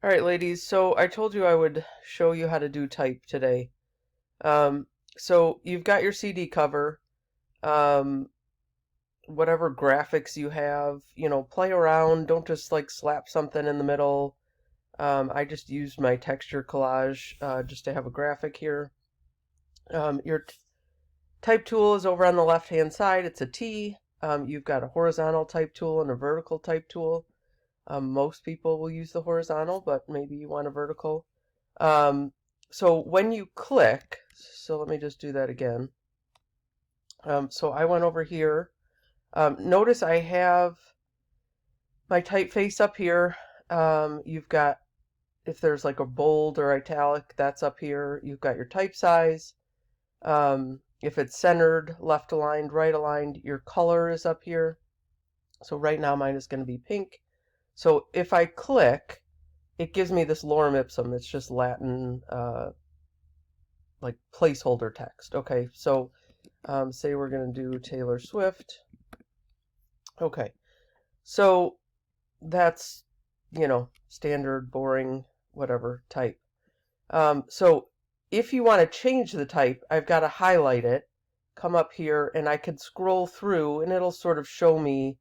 All right, ladies, so I told you I would show you how to do type today. Um, so you've got your CD cover, um, whatever graphics you have, play around. Don't just like slap something in the middle. I just used my texture collage just to have a graphic here. Your type tool is over on the left-hand side. It's a T. You've got a horizontal type tool and a vertical type tool. Most people will use the horizontal, but maybe you want a vertical. Um, so when you click, so let me just do that again. So I went over here. Notice I have my typeface up here. You've got, if there's like a bold or italic, that's up here. You've got your type size. If it's centered, left aligned, right aligned, your color is up here. So right now mine is going to be pink. So if I click, it gives me this lorem ipsum. It's just Latin, like placeholder text. Okay, so say we're going to do Taylor Swift. Okay, so that's, standard, boring, whatever type. So if you want to change the type, I've got to highlight it, come up here, and I could scroll through, and it'll sort of show me,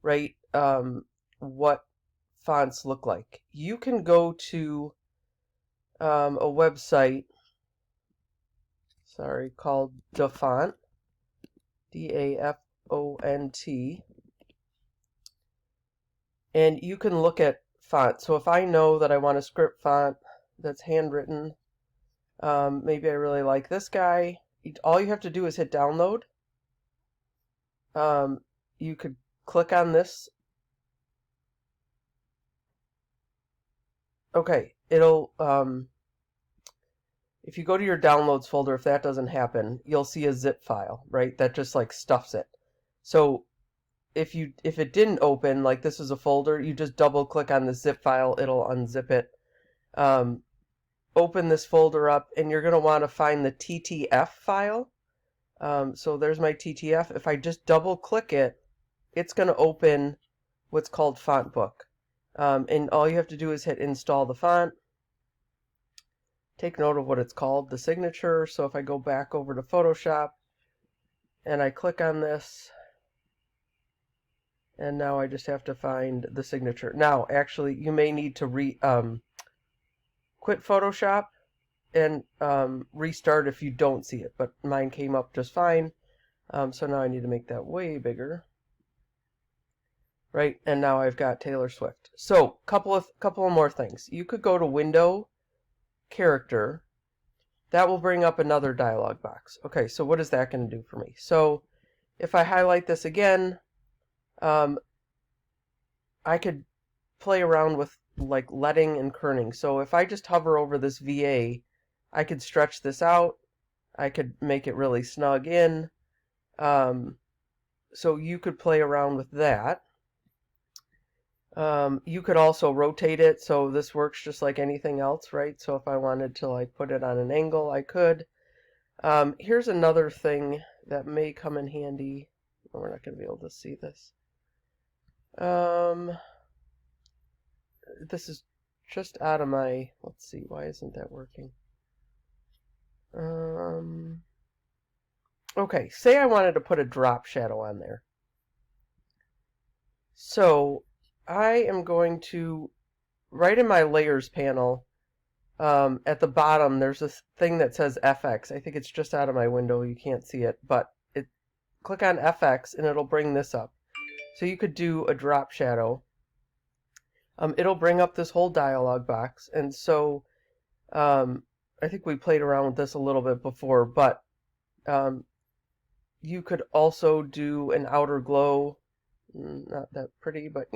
right, what fonts look like. You can go to a website, called Dafont, Dafont, and you can look at font. So if I know that I want a script font that's handwritten, maybe I really like this guy, all you have to do is hit download. You could click on this. Okay, it'll, if you go to your downloads folder, if that doesn't happen, you'll see a zip file, right? That just like stuffs it. So if it didn't open, like this is a folder, you just double click on the zip file, it'll unzip it. Open this folder up, and you're going to want to find the TTF file. So there's my TTF. If I just double click it, it's going to open what's called Font Book. And all you have to do is hit install the font. Take note of what it's called, the signature. So if I go back over to Photoshop and I click on this, and now I just have to find the signature. Now, actually, you may need to quit Photoshop and restart if you don't see it, but mine came up just fine. So now I need to make that way bigger. Right, and now I've got Taylor Swift. So, couple of more things. You could go to Window, Character. That will bring up another dialog box. Okay, so what is that going to do for me? So, if I highlight this again, I could play around with like leading and kerning. So if I just hover over this VA, I could stretch this out. I could make it really snug in. So you could play around with that. You could also rotate it, so this works just like anything else, right? So if I wanted to like put it on an angle, I could. Here's another thing that may come in handy. We're not going to be able to see this. This is just out of my, let's see, why isn't that working? Okay, say I wanted to put a drop shadow on there. So I am going to, right in my layers panel, at the bottom, there's this thing that says FX. I think it's just out of my window. You can't see it, but click on FX and it'll bring this up. So you could do a drop shadow. It'll bring up this whole dialog box. And so I think we played around with this a little bit before, but you could also do an outer glow. Not that pretty, but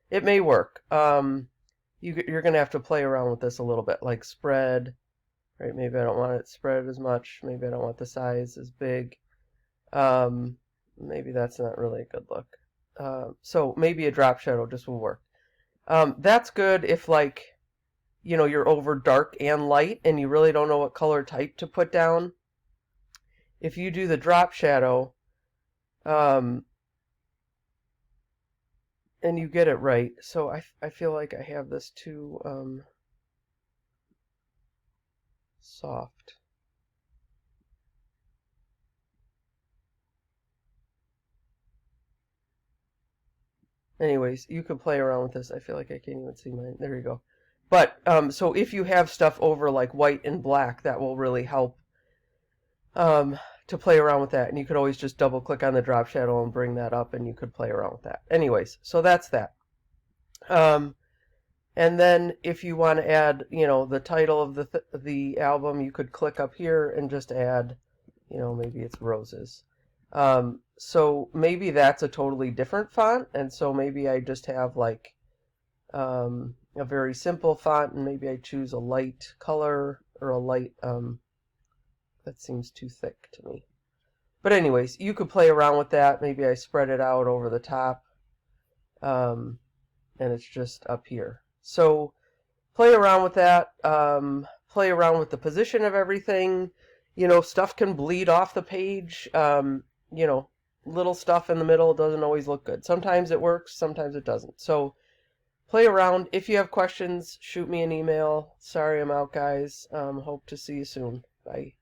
it may work. You're going to have to play around with this a little bit, like spread, right? Maybe I don't want it spread as much. Maybe I don't want the size as big. Maybe that's not really a good look. So maybe a drop shadow just will work. That's good if like, you're over dark and light and you really don't know what color type to put down. If you do the drop shadow, and you get it right. So I feel like I have this too soft. Anyways, you can play around with this. I feel like I can't even see mine. There you go. But so if you have stuff over like white and black, that will really help um, to play around with that. And you could always just double click on the drop shadow and bring that up, and you could play around with that. Anyways, so that's that. Um, and then if you want to add, the title of the album, you could click up here and just add, maybe it's Roses. So maybe that's a totally different font, and so maybe I just have like a very simple font, and maybe I choose a light color or a light, that seems too thick to me. But anyways, you could play around with that. Maybe I spread it out over the top, and it's just up here. So play around with that. Play around with the position of everything. Stuff can bleed off the page. Little stuff in the middle doesn't always look good. Sometimes it works, sometimes it doesn't. So play around. If you have questions, shoot me an email. Sorry I'm out, guys. Hope to see you soon. Bye.